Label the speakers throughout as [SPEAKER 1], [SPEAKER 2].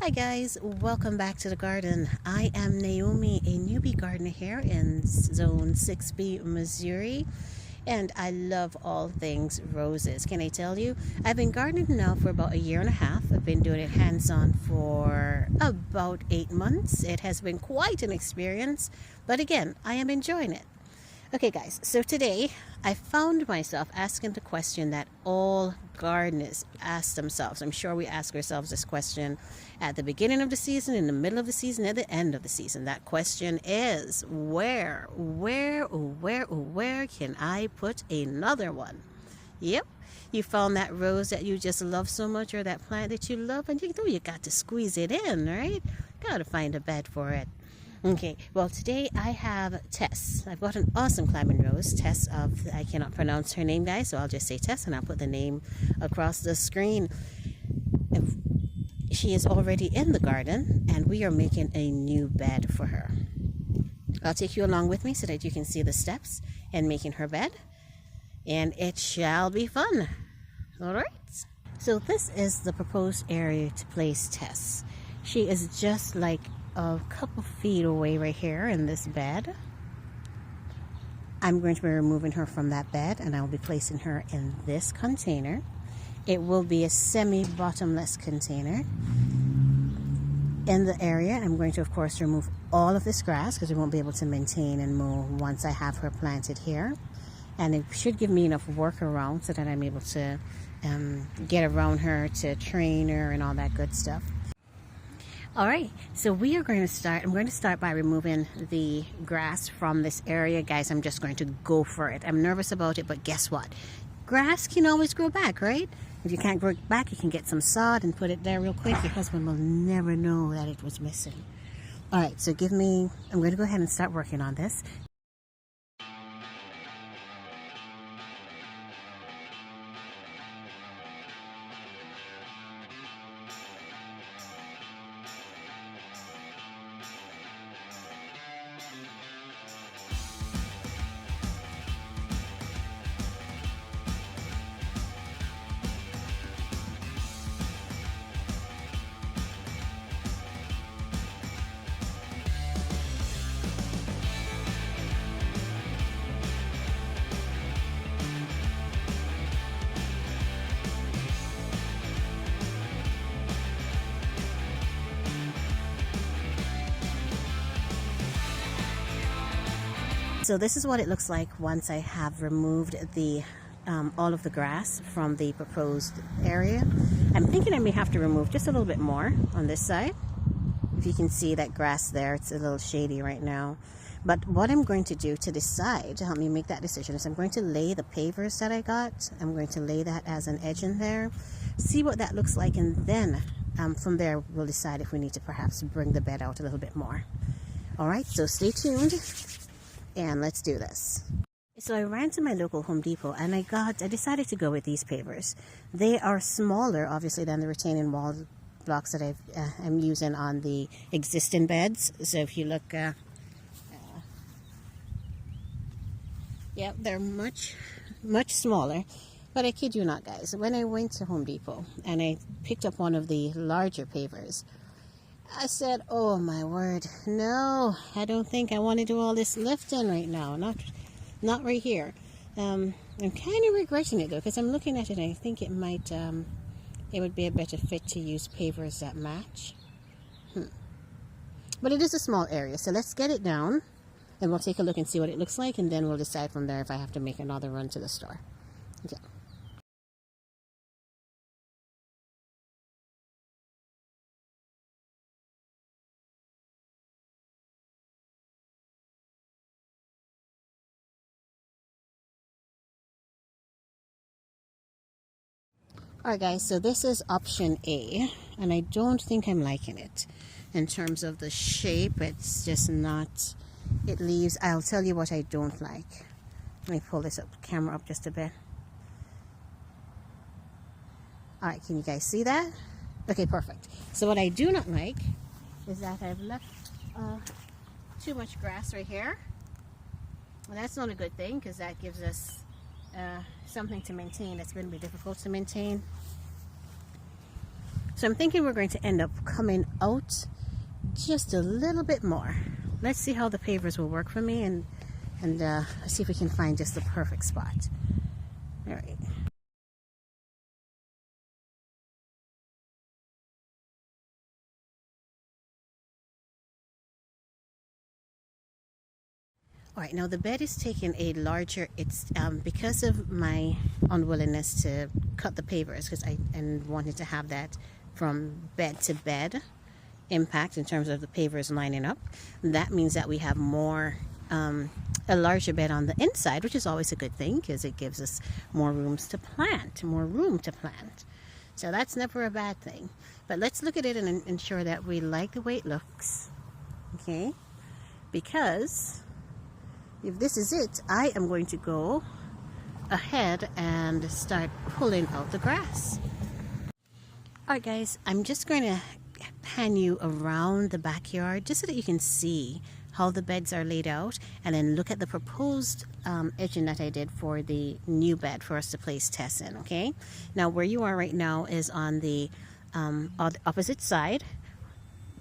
[SPEAKER 1] Hi guys, welcome back to the garden. I am Naomi, a newbie gardener here in Zone 6B, Missouri, and I love all things roses. Can I tell you? I've been gardening now for about a year and a half. I've been doing it hands-on for about 8 months. It has been quite an experience, but again, I am enjoying it. Okay guys, so today I found myself asking the question that all gardeners ask themselves. I'm sure we ask ourselves this question at the beginning of the season, in the middle of the season, at the end of the season. That question is, where can I put another one? Yep, you found that rose that you just love so much, or that plant that you love, and you know you got to squeeze it in, right? Got to find a bed for it. Okay, well today I have Tess. I've got an awesome climbing rose. Tess of, I cannot pronounce her name guys, so I'll just say Tess and I'll put the name across the screen. She is already in the garden and we are making a new bed for her. I'll take you along with me so that you can see the steps in making her bed. And it shall be fun. Alright, so this is the proposed area to place Tess. She is just like a couple feet away right here in this bed. I'm going to be removing her from that bed and I will be placing her in this container. It will be a semi-bottomless container. In the area, I'm going to of course remove all of this grass because we won't be able to maintain and mow once I have her planted here. And it should give me enough work around so that I'm able to get around her, to train her and all that good stuff. Alright, so we are going to start. I'm going to start by removing the grass from this area. Guys, I'm just going to go for it. I'm nervous about it, but guess what? Grass can always grow back, right? If you can't grow it back, you can get some sod and put it there real quick. Your husband will never know that it was missing. Alright, so I'm going to go ahead and start working on this. So this is what it looks like once I have removed the all of the grass from the proposed area. I'm thinking I may have to remove just a little bit more on this side. If you can see that grass there, it's a little shady right now. But what I'm going to do to decide, to help me make that decision, is I'm going to lay the pavers that I got. I'm going to lay that as an edge in there, see what that looks like, and then from there we'll decide if we need to perhaps bring the bed out a little bit more. Alright, so stay tuned. And let's do this. So I ran to my local Home Depot and I decided to go with these pavers. They are smaller, obviously, than the retaining wall blocks that I'm using on the existing beds. So if you look, yeah, they're much smaller. But I kid you not, guys. When I went to Home Depot and I picked up one of the larger pavers, I said, oh my word, no, I don't think I want to do all this lifting right now. Not right here. I'm kind of regretting it though, because I'm looking at it and I think it might, it would be a better fit to use pavers that match. But it is a small area, so let's get it down and we'll take a look and see what it looks like, and then we'll decide from there if I have to make another run to the store. Okay. Alright guys, so this is option A, and I don't think I'm liking it. In terms of the shape, it's just not, it leaves, I'll tell you what I don't like. Let me pull this camera up just a bit. Alright, can you guys see that? Okay, perfect. So what I do not like is that I've left too much grass right here. Well, that's not a good thing because that gives us something to maintain that's going to be difficult to maintain. So I'm thinking we're going to end up coming out just a little bit more. Let's see how the pavers will work for me, and see if we can find just the perfect spot. All right. All right, now the bed is taking a larger, it's because of my unwillingness to cut the pavers, because I wanted to have that from bed to bed impact in terms of the pavers lining up. That means that we have more, a larger bed on the inside, which is always a good thing because it gives us more rooms to plant, more room to plant. So that's never a bad thing. But let's look at it and ensure that we like the way it looks, okay? Because if this is it, I am going to go ahead and start pulling out the grass. All right, guys, I'm just going to pan you around the backyard just so that you can see how the beds are laid out, and then look at the proposed edging that I did for the new bed for us to place Tess in, okay? Now, where you are right now is on the opposite side.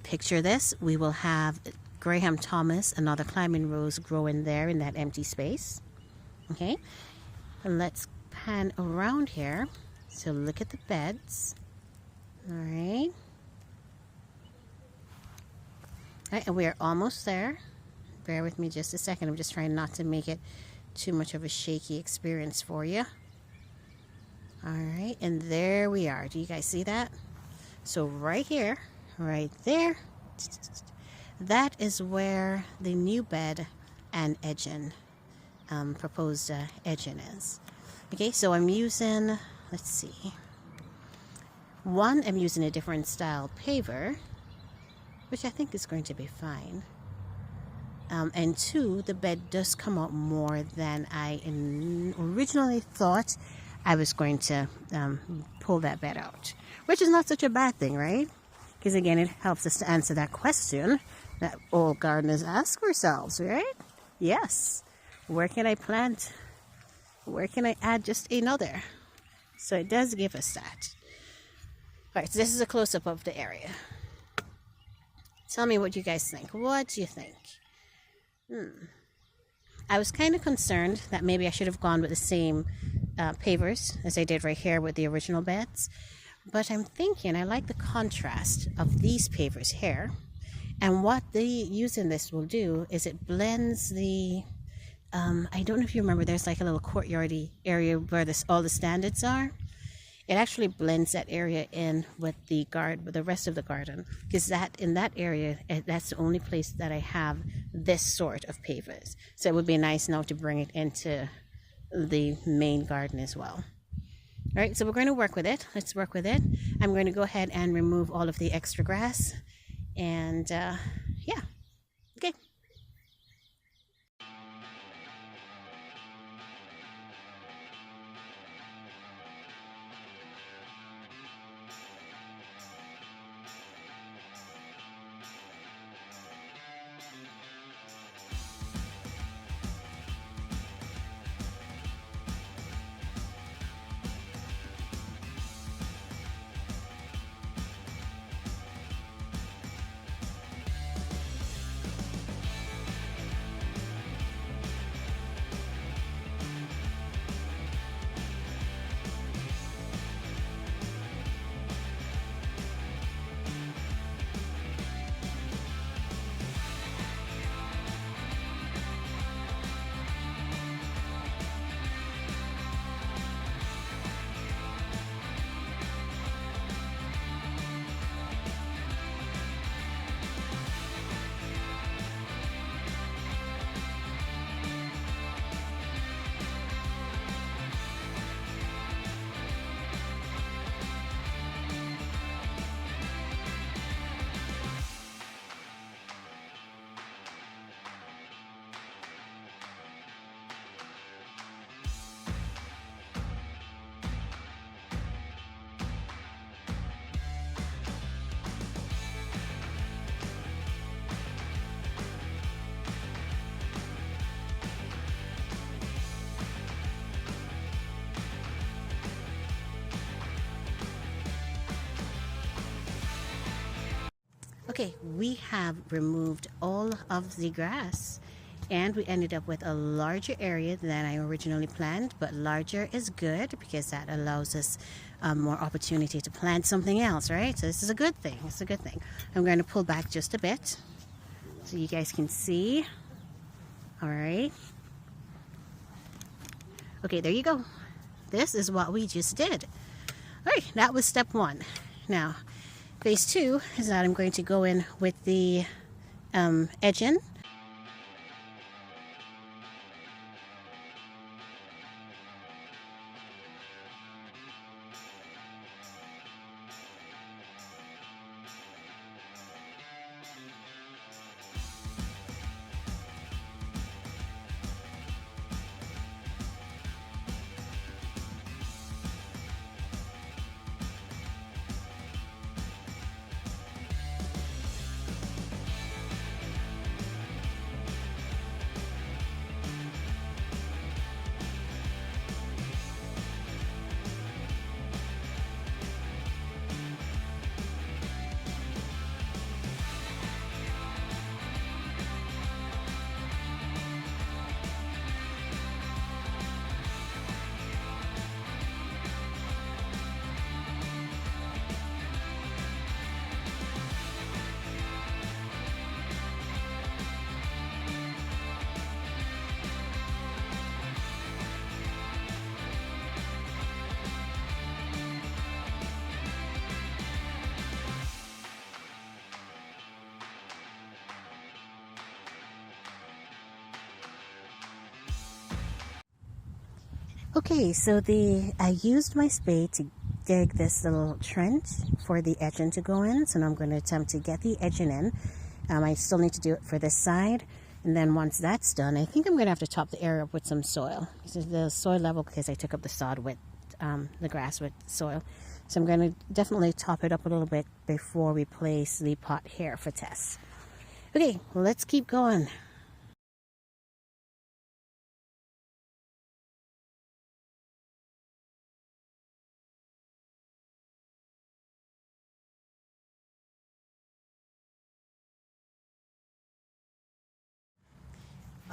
[SPEAKER 1] Picture this. We will have Graham Thomas, another climbing rose, growing there in that empty space, okay? And let's pan around here. So look at the beds. All right. All right, and we're almost there. Bear with me just a second. I'm just trying not to make it too much of a shaky experience for you. All right, and there we are. Do you guys see that? So right here, right there, that is where the new bed and edging, proposed edging is. Okay, so I'm using, let's see. One, I'm using a different style paver, which I think is going to be fine. And two, the bed does come out more than I originally thought I was going to pull that bed out, which is not such a bad thing, right? Because again, it helps us to answer that question that all gardeners ask ourselves, right? Yes. Where can I plant? Where can I add just another? So it does give us that. All right, so this is a close-up of the area. Tell me what you guys think. What do you think? I was kind of concerned that maybe I should have gone with the same pavers as I did right here with the original beds. But I'm thinking I like the contrast of these pavers here. And what the using this will do is it blends the, I don't know if you remember, there's like a little courtyardy area where all the standards are. It actually blends that area in with the rest of the garden, because in that area, that's the only place that I have this sort of pavers. So it would be nice now to bring it into the main garden as well. All right, so we're going to work with it. Let's work with it. I'm going to go ahead and remove all of the extra grass, and yeah, okay. Okay, we have removed all of the grass and we ended up with a larger area than I originally planned, but larger is good because that allows us more opportunity to plant something else, right? So this is a good thing. It's a good thing. I'm going to pull back just a bit so you guys can see. All right. Okay, there you go. This is what we just did. All right, that was step one. Now, phase two is that I'm going to go in with the edging. Okay, so I used my spade to dig this little trench for the edging to go in. So now I'm going to attempt to get the edging in. I still need to do it for this side. And then once that's done, I think I'm going to have to top the area up with some soil. This is the soil level because I took up the sod with the grass with soil. So I'm going to definitely top it up a little bit before we place the pot here for Tess. Okay, let's keep going.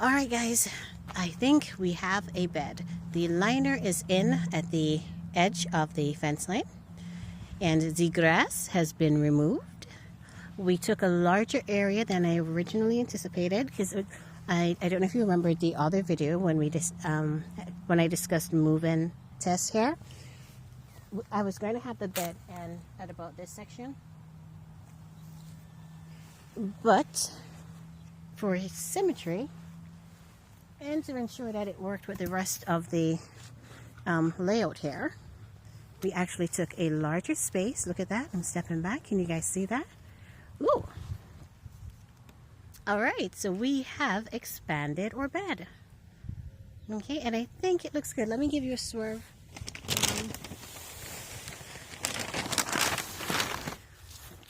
[SPEAKER 1] All right, guys, I think we have a bed. The liner is in at the edge of the fence line, and the grass has been removed. We took a larger area than I originally anticipated because I don't know if you remember the other video when when I discussed moving Tess here. I was going to have the bed in at about this section, but for symmetry and to ensure that it worked with the rest of the layout here, we actually took a larger space. Look at that. I'm stepping back. Can you guys see that? Ooh. All right, so we have expanded our bed. Okay, and I think it looks good. Let me give you a swerve.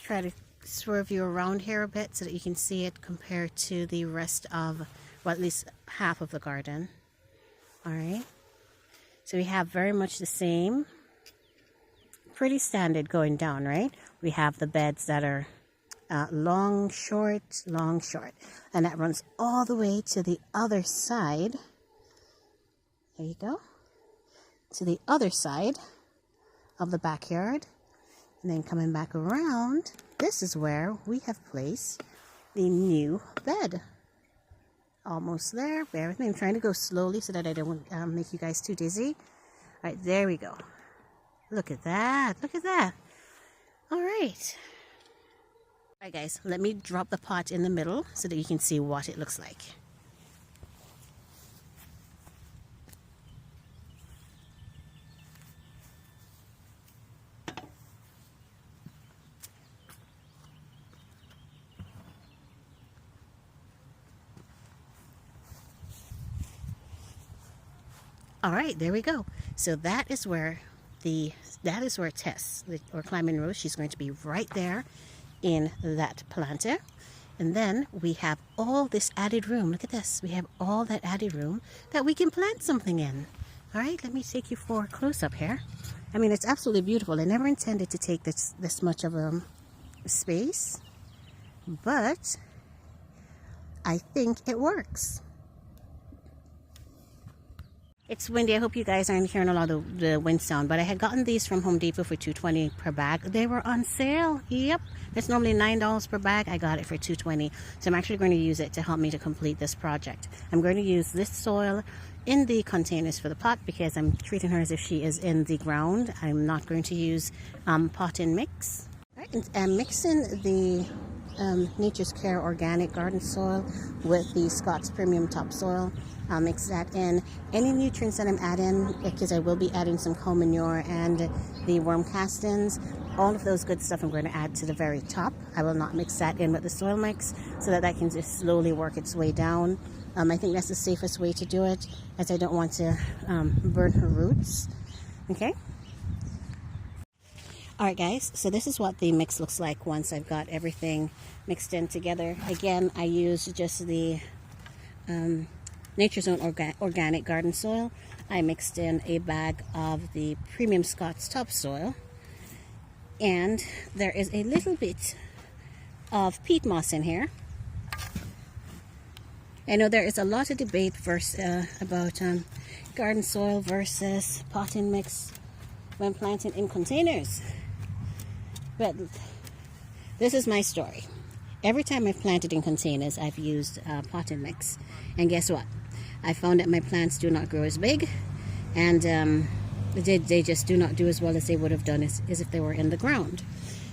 [SPEAKER 1] Try to swerve you around here a bit so that you can see it compared to the rest of, well, at least half of the garden. All right, so we have very much the same, pretty standard going down, right? We have the beds that are long, short, and that runs all the way to the other side. There you go, to the other side of the backyard, and then coming back around, this is where we have placed the new bed. Almost there. Bear with me. I'm trying to go slowly so that I don't make you guys too dizzy. All right, there we go. Look at that. Look at that. All right. All right, guys, let me drop the pot in the middle so that you can see what it looks like. All right, there we go. So that is where Tess, or climbing rose, she's going to be right there in that planter. And then we have all this added room. Look at this. We have all that added room that we can plant something in. All right, let me take you for a close-up here. I mean, it's absolutely beautiful. I never intended to take this much of a space. but I think it works. It's windy. I hope you guys aren't hearing a lot of the wind sound, but I had gotten these from Home Depot for $2.20 per bag. They were on sale. Yep. It's normally $9 per bag. I got it for $2.20. So I'm actually going to use it to help me to complete this project. I'm going to use this soil in the containers for the pot because I'm treating her as if she is in the ground. I'm not going to use pot and mix. All right, and I'm mixing the Nature's Care organic garden soil with the Scott's Premium topsoil. I'll mix that in. Any nutrients that I'm adding, because I will be adding some cow manure and the worm castings, all of those good stuff I'm going to add to the very top. I will not mix that in with the soil mix so that can just slowly work its way down. I think that's the safest way to do it, as I don't want to burn her roots. Okay. Alright guys, so this is what the mix looks like once I've got everything mixed in together. Again, I use just the Nature's Own organic garden soil. I mixed in a bag of the Premium Scott's topsoil, and there is a little bit of peat moss in here. I know there is a lot of debate about garden soil versus potting mix when planting in containers. But this is my story. Every time I've planted in containers, I've used potting mix. And guess what? I found that my plants do not grow as big, and they just do not do as well as they would have done as if they were in the ground.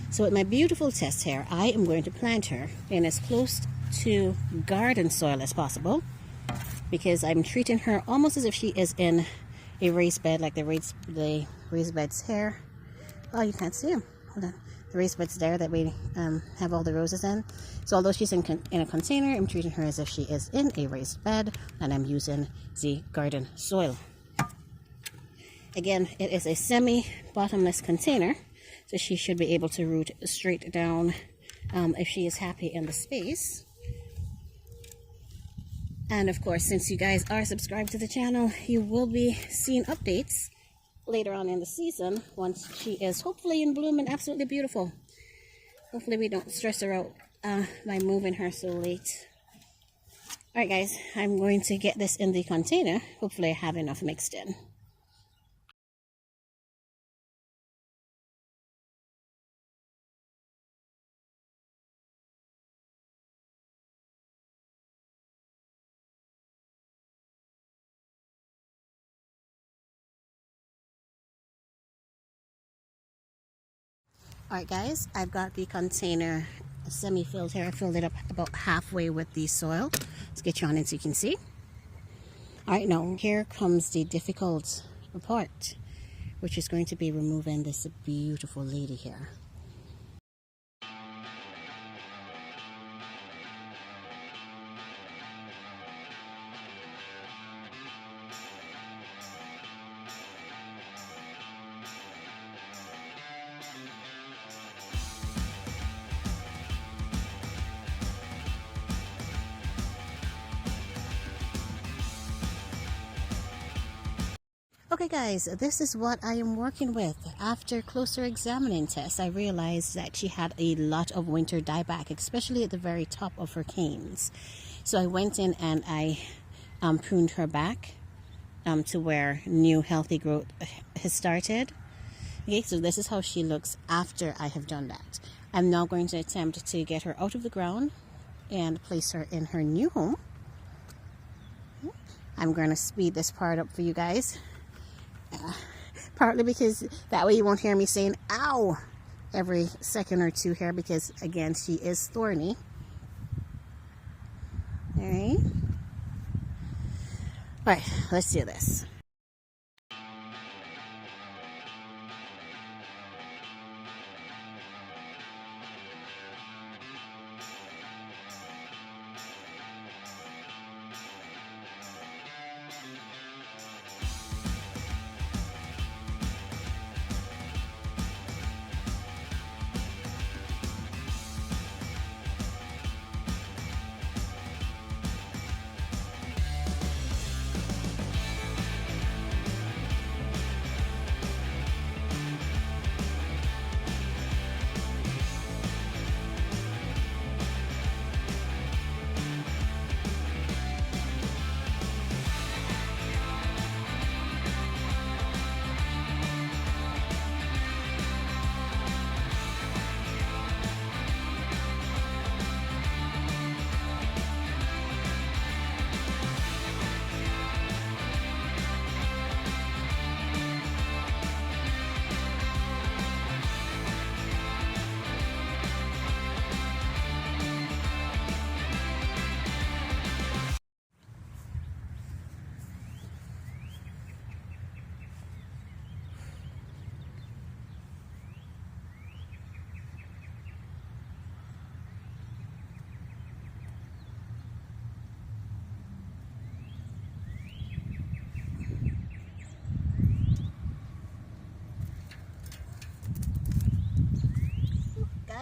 [SPEAKER 1] So with my beautiful Tess here, I am going to plant her in as close to garden soil as possible, because I'm treating her almost as if she is in a raised bed, like the raised beds here. Oh, you can't see them. Hold on. The raised beds there that we have all the roses in. So although she's in a container, I'm treating her as if she is in a raised bed, and I'm using the garden soil. Again, it is a semi-bottomless container, so she should be able to root straight down if she is happy in the space. And of course, since you guys are subscribed to the channel, you will be seeing updates later on in the season once she is hopefully in bloom and absolutely beautiful. Hopefully we don't stress her out by moving her so late. Alright guys, I'm going to get this in the container. Hopefully I have enough mixed in. Alright guys, I've got the container semi-filled here. I filled it up about halfway with the soil. Let's get you on it so you can see. Alright, now here comes the difficult part, which is going to be removing this beautiful lady here. Okay guys, this is what I am working with. After closer examining Tess, I realized that she had a lot of winter dieback, especially at the very top of her canes. So I went in and I pruned her back to where new healthy growth has started. Okay, so this is how she looks after I have done that. I'm now going to attempt to get her out of the ground and place her in her new home. I'm going to speed this part up for you guys. Partly because that way you won't hear me saying ow every second or two here, because again she is thorny. Alright, let's do this.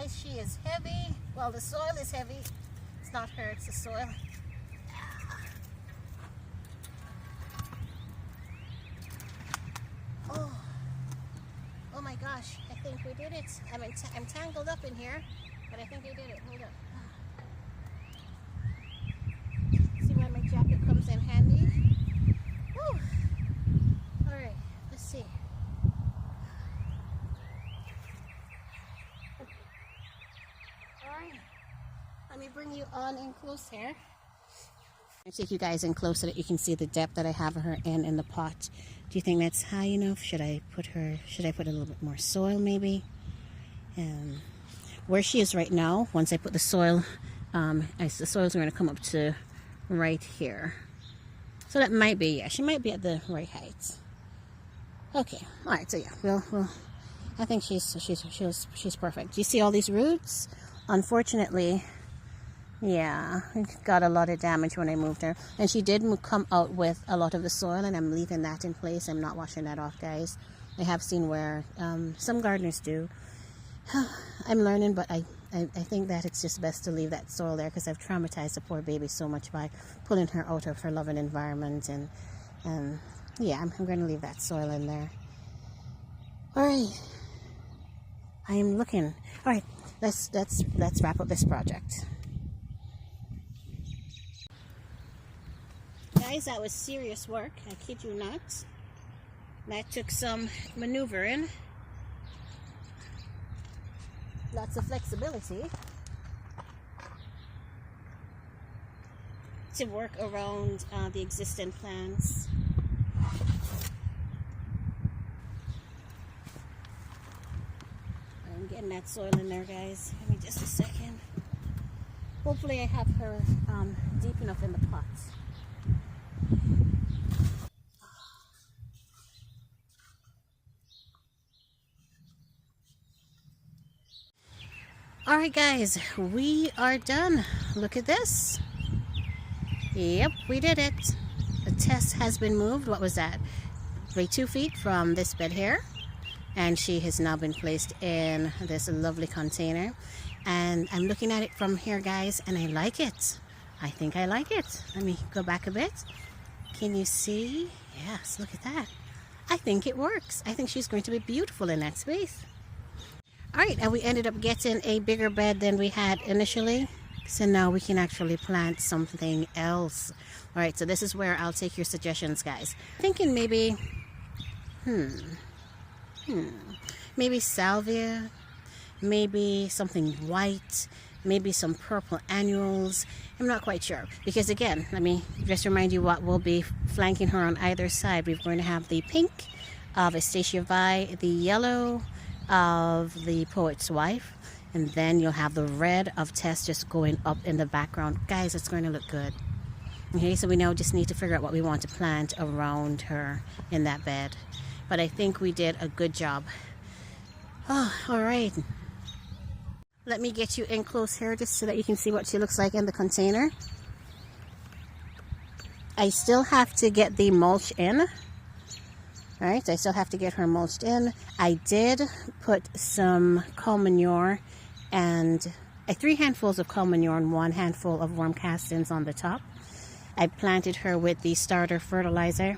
[SPEAKER 1] guys, she is heavy. Well, the soil is heavy. It's not her, it's the soil. Oh my gosh, I think we did it. I'm tangled up in here, but I think we did it. Hold up. See why my jacket comes in handy? Woo. Alright, let's see. Alright, let me bring you on in close here. I'll take you guys in close so that you can see the depth that I have her in the pot. Do you think that's high enough? Should I put a little bit more soil maybe? Where she is right now, once I put the soil, the soil's going to come up to right here. So that might be, yeah, she might be at the right height. Okay, all right, so yeah, well, I think she's perfect. Do you see all these roots? Unfortunately, yeah, it got a lot of damage when I moved her. And she did come out with a lot of the soil, and I'm leaving that in place. I'm not washing that off, guys. I have seen where some gardeners do. I'm learning, but I think that it's just best to leave that soil there because I've traumatized the poor baby so much by pulling her out of her loving environment. And yeah, I'm going to leave that soil in there. All right. I am looking. All right, let's wrap up this project. Guys, that was serious work. I kid you not. That took some maneuvering. Lots of flexibility to work around the existing plants. I'm getting that soil in there, guys. Give me just a second. Hopefully I have her deep enough in the pot. Alright guys, we are done. Look at this. Yep, we did it. The Tess has been moved. What was that? By 2 feet from this bed here. And she has now been placed in this lovely container. And I'm looking at it from here, guys, and I like it. I think I like it. Let me go back a bit. Can you see? Yes, look at that. I think it works. I think she's going to be beautiful in that space. Alright, and we ended up getting a bigger bed than we had initially. So now we can actually plant something else. Alright, so this is where I'll take your suggestions, guys. Thinking maybe, maybe salvia, maybe something white, maybe some purple annuals. I'm not quite sure. Because again, let me just remind you what will be flanking her on either side. We're going to have the pink of Astacia Vi, the yellow of the Poet's Wife, and then you'll have the red of Tess just going up in the background. Guys, it's going to look good. Okay, so we now just need to figure out what we want to plant around her in that bed. But I think we did a good job. Oh, all right. Let me get you in close here just so that you can see what she looks like in the container. I still have to get the mulch in. Alright, I still have to get her mulched in. I did put some cow manure and 3 handfuls of cow manure and 1 handful of worm castings on the top. I planted her with the starter fertilizer.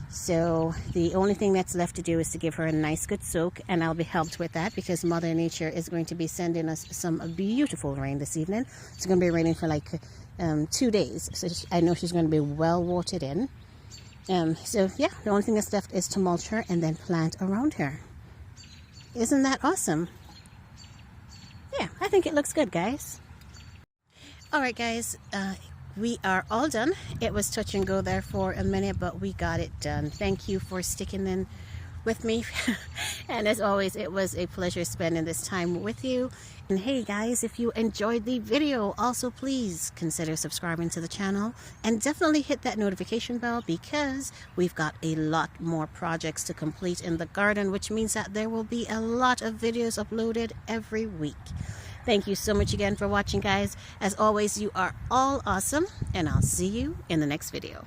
[SPEAKER 1] So the only thing that's left to do is to give her a nice good soak, and I'll be helped with that because Mother Nature is going to be sending us some beautiful rain this evening. It's going to be raining for like 2 days. So I know she's going to be well watered in. So yeah, the only thing that's left is to mulch her and then plant around her. Isn't that awesome? Yeah, I think it looks good, guys. Alright guys, we are all done. It was touch and go there for a minute, but we got it done. Thank you for sticking in with me. And as always, it was a pleasure spending this time with you. And hey guys, if you enjoyed the video, also please consider subscribing to the channel and definitely hit that notification bell because we've got a lot more projects to complete in the garden, which means that there will be a lot of videos uploaded every week. Thank you so much again for watching, guys. As always, you are all awesome, and I'll see you in the next video.